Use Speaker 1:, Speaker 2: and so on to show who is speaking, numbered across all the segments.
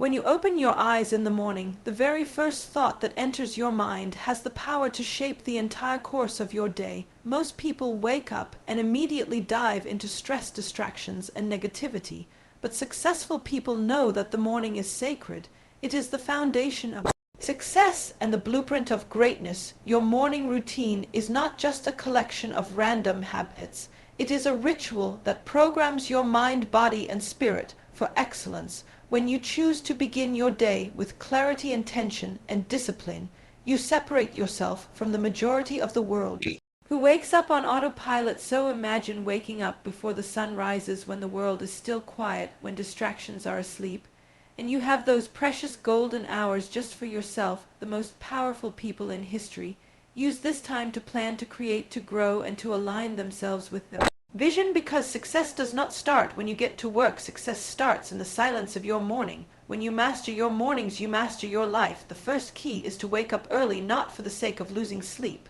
Speaker 1: When you open your eyes in the morning, the very first thought that enters your mind has the power to shape the entire course of your day. Most people wake up and immediately dive into stress, distractions, and negativity, but successful people know that the morning is sacred. It is the foundation of success and the blueprint of greatness. Your morning routine is not just a collection of random habits. It is a ritual that programs your mind, body, and spirit for excellence. When you choose to begin your day with clarity, intention, and discipline, you separate yourself from the majority of the world who wakes up on autopilot. So imagine waking up before the sun rises, when the world is still quiet, when distractions are asleep, and you have those precious golden hours just for yourself. The most powerful people in history use this time to plan, to create, to grow, and to align themselves with them. Vision, because success does not start when you get to work. Success starts in the silence of your morning. When you master your mornings, you master your life. The first key is to wake up early, not for the sake of losing sleep,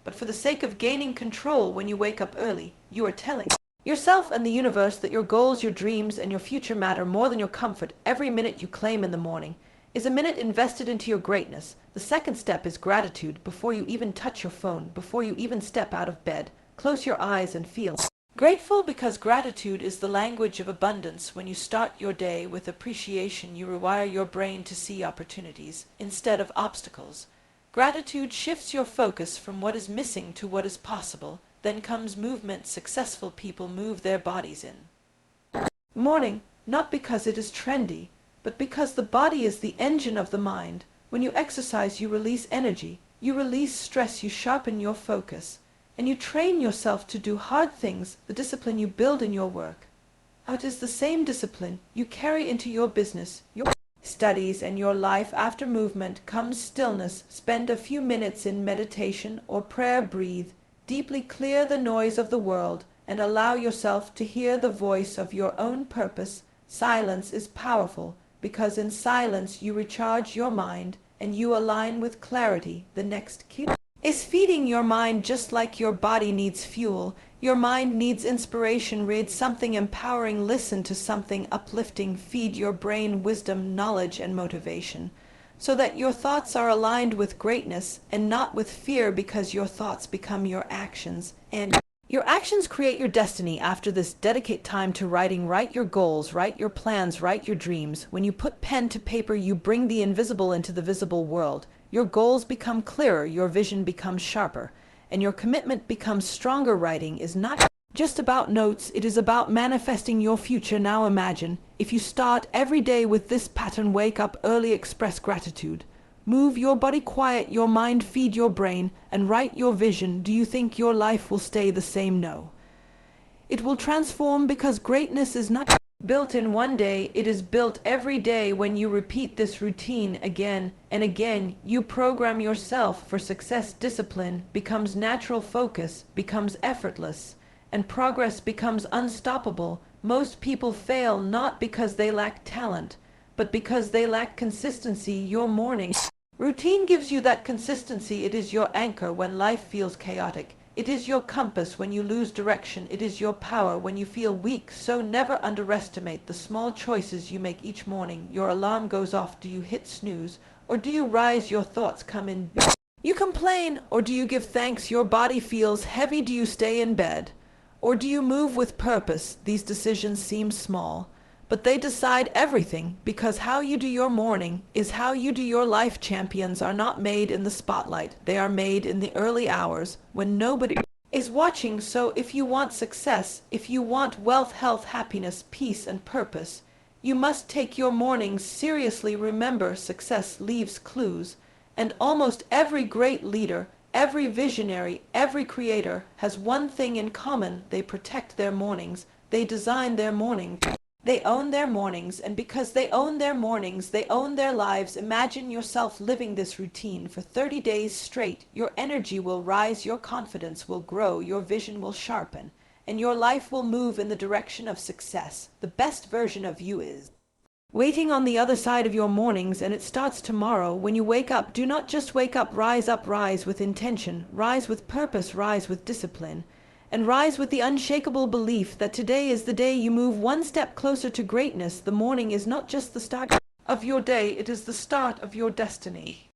Speaker 1: but for the sake of gaining control. When you wake up early, you are telling yourself and the universe that your goals, your dreams, and your future matter more than your comfort. Every minute you claim in the morning is a minute invested into your greatness. The second step is gratitude. Before you even touch your phone, before you even step out of bed, close your eyes and feel grateful, because gratitude is the language of abundance. When you start your day with appreciation, you rewire your brain to see opportunities instead of obstacles. Gratitude shifts your focus from what is missing to what is possible. Then comes movement. Successful people move their bodies in morning, not because it is trendy, but because the body is the engine of the mind. When you exercise, you release energy, you release stress, you sharpen your focus, and you train yourself to do hard things. The discipline you build in your work, it is the same discipline you carry into your business, your studies, and your life. After movement comes stillness. Spend a few minutes in meditation or prayer. Breathe deeply, clear the noise of the world, and allow yourself to hear the voice of your own purpose. Silence is powerful, because in silence you recharge your mind and you align with clarity. The next key is feeding your mind. Just like your body needs fuel, your mind needs inspiration. Read something empowering, listen to something uplifting. Feed your brain wisdom, knowledge, and motivation, so that your thoughts are aligned with greatness and not with fear, because your thoughts become your actions, and your actions create your destiny. After this, dedicate time to writing. Write your goals, write your plans, write your dreams. When you put pen to paper, you bring the invisible into the visible world. Your goals become clearer, your vision becomes sharper, and your commitment becomes stronger. Writing is not just about notes, it is about manifesting your future. Now imagine if you start every day with this pattern. Wake up early, express gratitude, move your body, quiet your mind, feed your brain, and write your vision. Do you think your life will stay the same? No. It will transform, because greatness is not built in one day, it is built every day. When you repeat this routine again and again, you program yourself for success. Discipline becomes natural, focus becomes effortless, and progress becomes unstoppable. Most people fail not because they lack talent, but because they lack consistency. Your morning routine gives you that consistency. It is your anchor when life feels chaotic. It is your compass when you lose direction. It is your power when you feel weak. So never underestimate the small choices you make each morning. Your alarm goes off. Do you hit snooze, or do you rise? Your thoughts come in. You complain, or do you give thanks? Your body feels heavy. Do you stay in bed, or do you move with purpose? These decisions seem small, but they decide everything, because how you do your morning is how you do your life. Champions are not made in the spotlight. They are made in the early hours when nobody is watching. So if you want success, if you want wealth, health, happiness, peace, and purpose, you must take your mornings seriously. Remember, success leaves clues, and almost every great leader, every visionary, every creator has one thing in common: they protect their mornings. They design their morning. They own their mornings, and because they own their mornings, they own their lives. Imagine yourself living this routine for 30 days straight. Your energy will rise, your confidence will grow, your vision will sharpen, and your life will move in the direction of success. The best version of you is waiting on the other side of your mornings, and it starts tomorrow. When you wake up, do not just wake up. Rise with intention, rise with purpose, rise with discipline, and rise with the unshakable belief that today is the day you move one step closer to greatness. The morning is not just the start of your day, it is the start of your destiny.